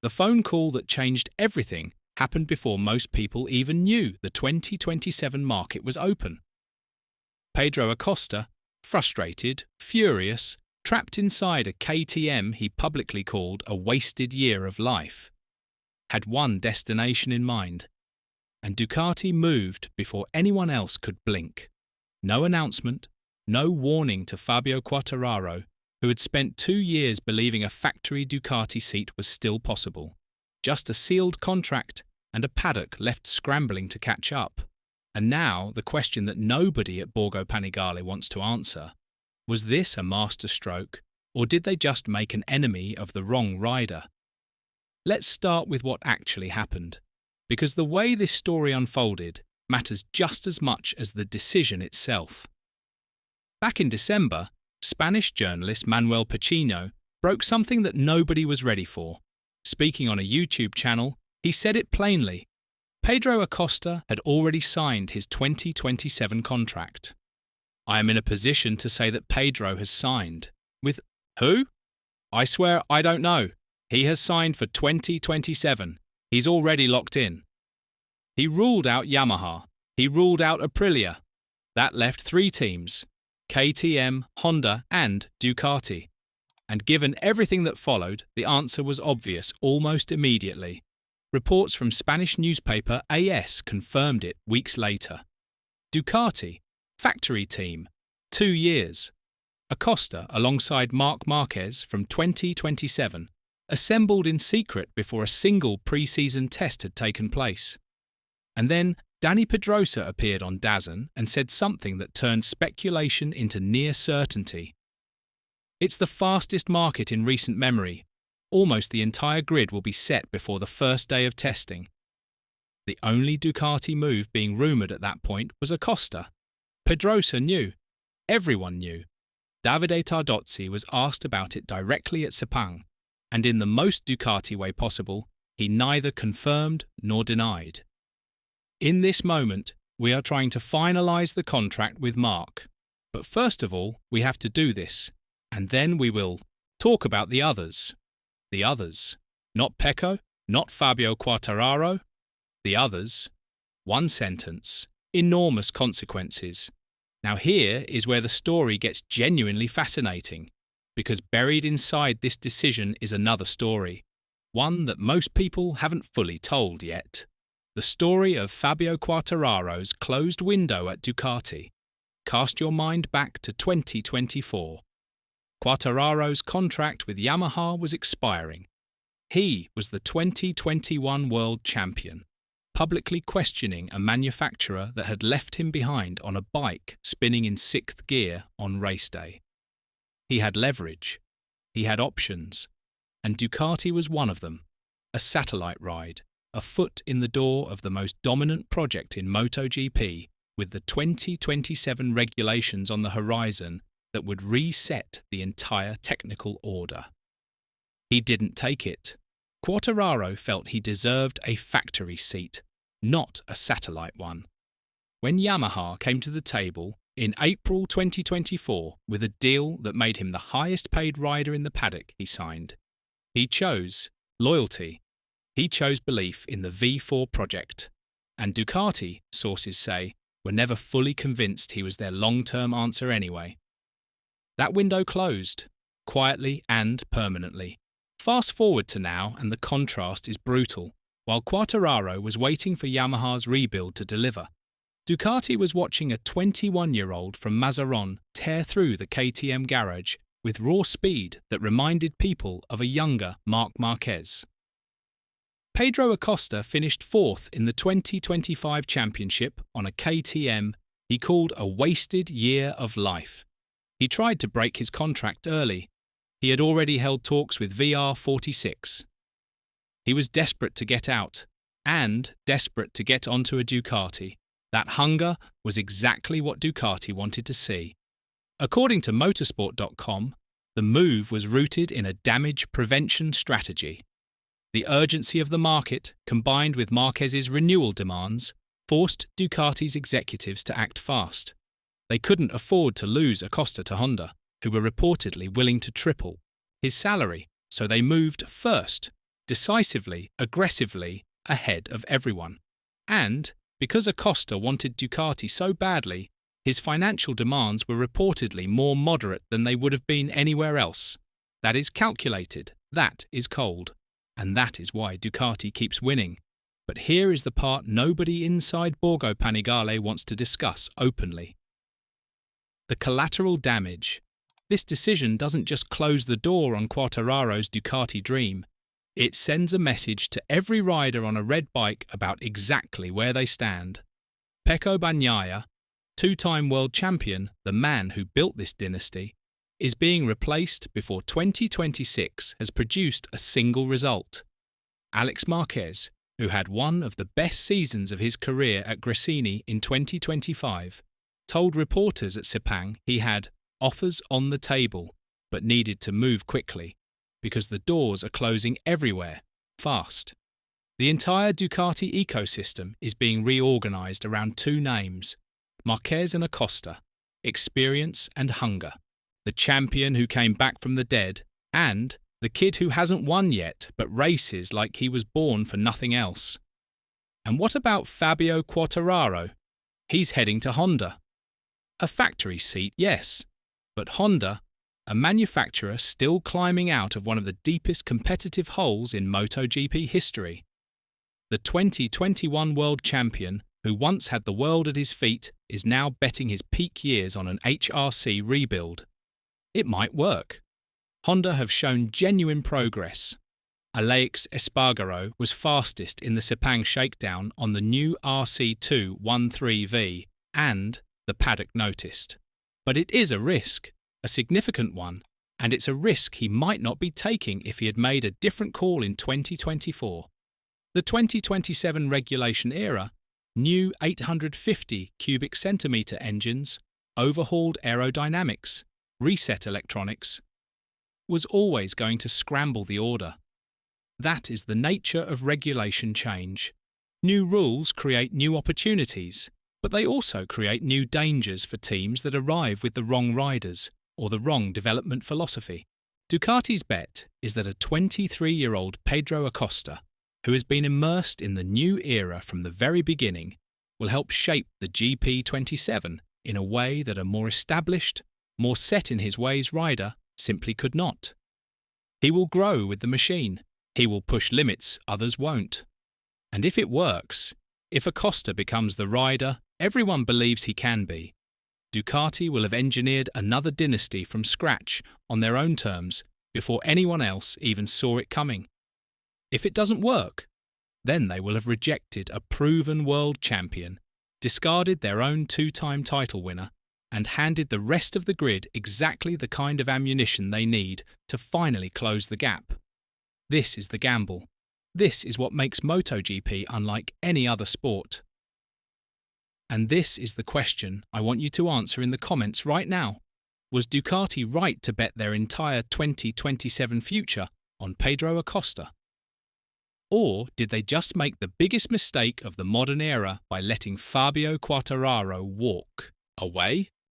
The phone call that changed everything happened before most people even knew the 2027 market was open. Pedro Acosta, frustrated, furious, trapped inside a KTM he publicly called a wasted year of life, had one destination in mind, and Ducati moved before anyone else could blink. No announcement, no warning to Fabio Quartararo, who had spent 2 years believing a factory Ducati seat was still possible. Just a sealed contract and a paddock left scrambling to catch up. And now the question that nobody at Borgo Panigale wants to answer: was this a masterstroke, or did they just make an enemy of the wrong rider? Let's start with what actually happened, because the way this story unfolded matters just as much as the decision itself. Back in December, Spanish journalist Manuel Pecino broke something that nobody was ready for. Speaking on a YouTube channel, he said it plainly. Pedro Acosta had already signed his 2027 contract. I am in a position to say that Pedro has signed. With who? I swear I don't know. He has signed for 2027. He's already locked in. He ruled out Yamaha. He ruled out Aprilia. That left 3 teams: KTM, Honda and Ducati. And given everything that followed, the answer was obvious almost immediately. Reports from Spanish newspaper AS confirmed it weeks later. Ducati, factory team, 2 years. Acosta alongside Marquez from 2027, assembled in secret before a single pre-season test had taken place. And then Dani Pedrosa appeared on DAZN and said something that turned speculation into near certainty. It's the fastest market in recent memory. Almost the entire grid will be set before the first day of testing. The only Ducati move being rumoured at that point was Acosta. Pedrosa knew. Everyone knew. Davide Tardozzi was asked about it directly at Sepang, and in the most Ducati way possible, he neither confirmed nor denied. In this moment, we are trying to finalise the contract with Marc. But first of all, we have to do this, and then we will talk about the others. The others. Not Pecco, not Fabio Quartararo. The others. One sentence. Enormous consequences. Now here is where the story gets genuinely fascinating, because buried inside this decision is another story, one that most people haven't fully told yet. The story of Fabio Quartararo's closed window at Ducati. Cast your mind back to 2024. Quartararo's contract with Yamaha was expiring. He was the 2021 world champion, publicly questioning a manufacturer that had left him behind on a bike spinning in 6th gear on race day. He had leverage. He had options. And Ducati was one of them. A satellite ride, a foot in the door of the most dominant project in MotoGP, with the 2027 regulations on the horizon that would reset the entire technical order. He didn't take it. Quartararo felt he deserved a factory seat, not a satellite one. When Yamaha came to the table in April 2024 with a deal that made him the highest paid rider in the paddock he signed, he chose loyalty. He chose belief in the V4 project. And Ducati, sources say, were never fully convinced he was their long-term answer anyway. That window closed, quietly and permanently. Fast forward to now and the contrast is brutal. While Quartararo was waiting for Yamaha's rebuild to deliver, Ducati was watching a 21-year-old from Mazaron tear through the KTM garage with raw speed that reminded people of a younger Marc Marquez. Pedro Acosta finished 4th in the 2025 championship on a KTM he called a wasted year of life. He tried to break his contract early. He had already held talks with VR46. He was desperate to get out, and desperate to get onto a Ducati. That hunger was exactly what Ducati wanted to see. According to motorsport.com, the move was rooted in a damage prevention strategy. The urgency of the market, combined with Marquez's renewal demands, forced Ducati's executives to act fast. They couldn't afford to lose Acosta to Honda, who were reportedly willing to triple his salary, so they moved first, decisively, aggressively, ahead of everyone. And, because Acosta wanted Ducati so badly, his financial demands were reportedly more moderate than they would have been anywhere else. That is calculated, that is cold, and that is why Ducati keeps winning. But here is the part nobody inside Borgo Panigale wants to discuss openly. The collateral damage. This decision doesn't just close the door on Quartararo's Ducati dream. It sends a message to every rider on a red bike about exactly where they stand. Pecco Bagnaia, two-time world champion, the man who built this dynasty, is being replaced before 2026 has produced a single result. Alex Marquez, who had one of the best seasons of his career at Gresini in 2025, told reporters at Sepang he had offers on the table, but needed to move quickly, because the doors are closing everywhere, fast. The entire Ducati ecosystem is being reorganized around two names, Marquez and Acosta, experience and hunger. The champion who came back from the dead, and the kid who hasn't won yet but races like he was born for nothing else. And what about Fabio Quartararo? He's heading to Honda. A factory seat, yes, but Honda, a manufacturer still climbing out of one of the deepest competitive holes in MotoGP history. The 2021 world champion, who once had the world at his feet, is now betting his peak years on an HRC rebuild. It might work. Honda have shown genuine progress. Alex Espargaro was fastest in the Sepang shakedown on the new RC2 13V, and the paddock noticed. But it is a risk, a significant one, and it's a risk he might not be taking if he had made a different call in 2024. The 2027 regulation era, new 850 cubic centimetre engines, overhauled aerodynamics, reset electronics, was always going to scramble the order. That is the nature of regulation change. New rules create new opportunities, but they also create new dangers for teams that arrive with the wrong riders or the wrong development philosophy. Ducati's bet is that a 23-year-old Pedro Acosta, who has been immersed in the new era from the very beginning, will help shape the GP27 in a way that a more established, more set in his ways rider simply could not. He will grow with the machine. He will push limits others won't. And if it works, if Acosta becomes the rider everyone believes he can be, Ducati will have engineered another dynasty from scratch on their own terms before anyone else even saw it coming. If it doesn't work, then they will have rejected a proven world champion, discarded their own two-time title winner, and handed the rest of the grid exactly the kind of ammunition they need to finally close the gap. This is the gamble. This is what makes MotoGP unlike any other sport. And this is the question I want you to answer in the comments right now. Was Ducati right to bet their entire 2027 future on Pedro Acosta? Or did they just make the biggest mistake of the modern era by letting Fabio Quartararo walk away?